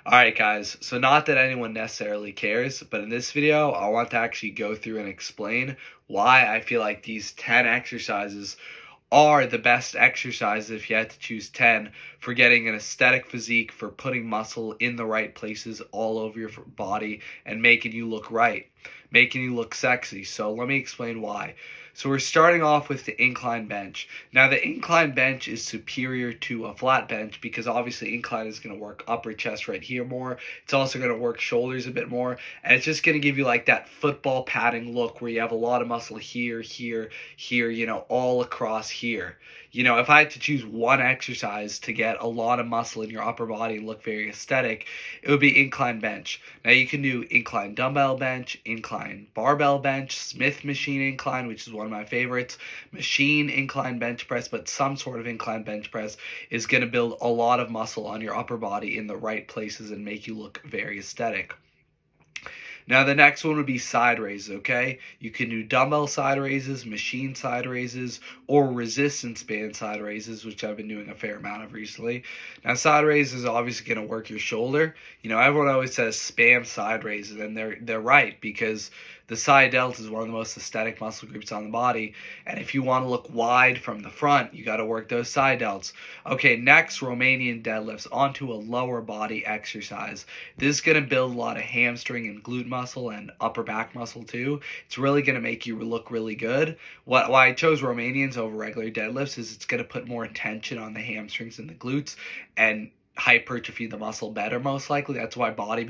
Alright guys, so not that anyone necessarily cares, but in this video, I want to actually go through and explain why I feel like these 10 exercises are the best exercises if you had to choose 10 for getting an aesthetic physique, for putting muscle in the right places all over your body and making you look right, making you look sexy. So let me explain why. So we're starting off with the incline bench. Now the incline bench is superior to a flat bench because obviously incline is going to work upper chest right here more. It's also going to work shoulders a bit more, and it's just going to give you like that football padding look where you have a lot of muscle here, here, here, all across here. If I had to choose one exercise to get a lot of muscle in your upper body and look very aesthetic, it would be incline bench. Now you can do incline dumbbell bench, incline barbell bench, Smith machine incline, which is one of my favorites, machine incline bench press, but some sort of incline bench press is going to build a lot of muscle on your upper body in the right places and make you look very aesthetic. Now the next one would be side raises, okay? You can do dumbbell side raises, machine side raises, or resistance band side raises, which I've been doing a fair amount of recently. Now side raises is obviously going to work your shoulder. Everyone always says spam side raises, and they're right because the side delt is one of the most aesthetic muscle groups on the body, and if you want to look wide from the front, you got to work those side delts. Okay, next, Romanian deadlifts onto a lower body exercise. This is going to build a lot of hamstring and glute muscle and upper back muscle too. It's really going to make you look really good. Why I chose Romanians over regular deadlifts is it's going to put more tension on the hamstrings and the glutes and hypertrophy the muscle better, most likely. That's why a lot of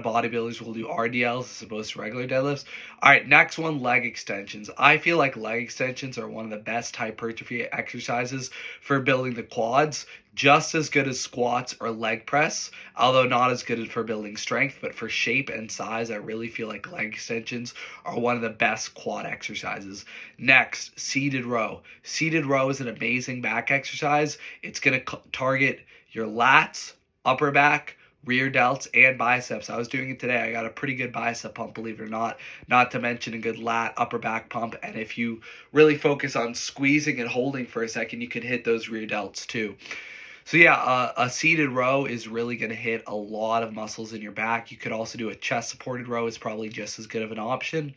bodybuilders will do RDLs as opposed to regular deadlifts. All right, next one, leg extensions. I feel like leg extensions are one of the best hypertrophy exercises for building the quads. Just as good as squats or leg press, although not as good for building strength, but for shape and size, I really feel like leg extensions are one of the best quad exercises. Next, seated row. Seated row is an amazing back exercise. It's going to target your lats, upper back, rear delts, and biceps. I was doing it today. I got a pretty good bicep pump, believe it or not to mention a good lat, upper back pump. And if you really focus on squeezing and holding for a second, you can hit those rear delts too. So yeah, a seated row is really going to hit a lot of muscles in your back. You could also do a chest supported row. It's probably just as good of an option.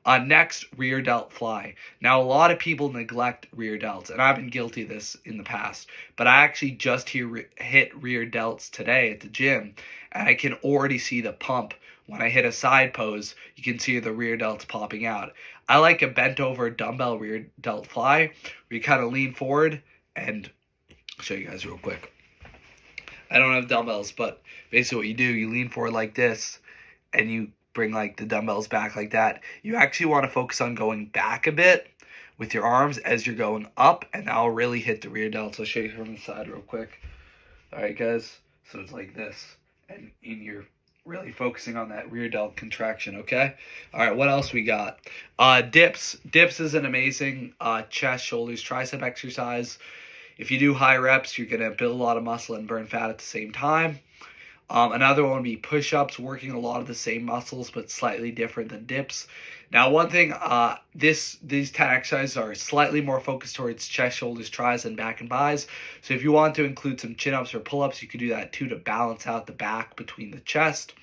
Next, rear delt fly. Now, a lot of people neglect rear delts, and I've been guilty of this in the past, but I actually just hit rear delts today at the gym, and I can already see the pump. When I hit a side pose, you can see the rear delts popping out. I like a bent over dumbbell rear delt fly, where you kind of lean forward, and I'll show you guys real quick. I don't have dumbbells, but basically what you do, you lean forward like this, and you bring like the dumbbells back like that. You actually want to focus on going back a bit with your arms as you're going up, and that'll really hit the rear delts. I'll show you from the side real quick. All right, guys. So it's like this, and you're really focusing on that rear delt contraction, okay? All right, what else we got? Dips. Dips is an amazing chest, shoulders, tricep exercise. If you do high reps, you're going to build a lot of muscle and burn fat at the same time. Another one would be push-ups, working a lot of the same muscles, but slightly different than dips. Now, one thing, these 10 exercises are slightly more focused towards chest, shoulders, tris, and back and bis. So if you want to include some chin-ups or pull-ups, you could do that too to balance out the back between the chest.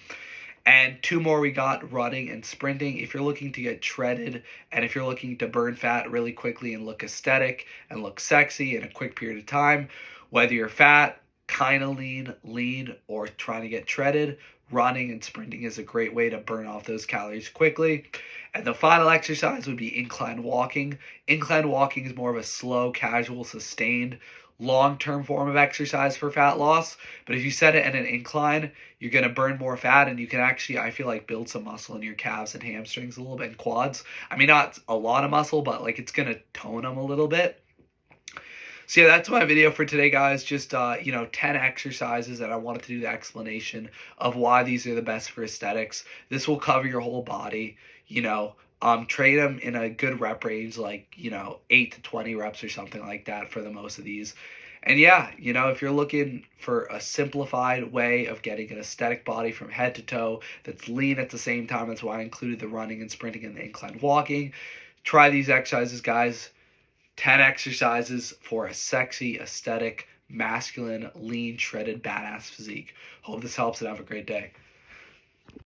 And two more we got, running and sprinting. If you're looking to get shredded and if you're looking to burn fat really quickly and look aesthetic and look sexy in a quick period of time, whether you're fat, kind of lean, or trying to get shredded, running and sprinting is a great way to burn off those calories quickly. And the final exercise would be incline walking. Incline walking is more of a slow, casual, sustained, long-term form of exercise for fat loss. But if you set it at an incline, you're going to burn more fat, and you can actually, I feel like, build some muscle in your calves and hamstrings a little bit, and quads. I mean, not a lot of muscle, but like it's going to tone them a little bit. So yeah, that's my video for today, guys. Just 10 exercises, and I wanted to do the explanation of why these are the best for aesthetics. This will cover your whole body. Train them in a good rep range, like 8 to 20 reps or something like that for the most of these. And yeah, if you're looking for a simplified way of getting an aesthetic body from head to toe that's lean at the same time, that's why I included the running and sprinting and the incline walking. Try these exercises, guys. 10 exercises for a sexy, aesthetic masculine, lean, shredded, badass physique. Hope this helps and have a great day.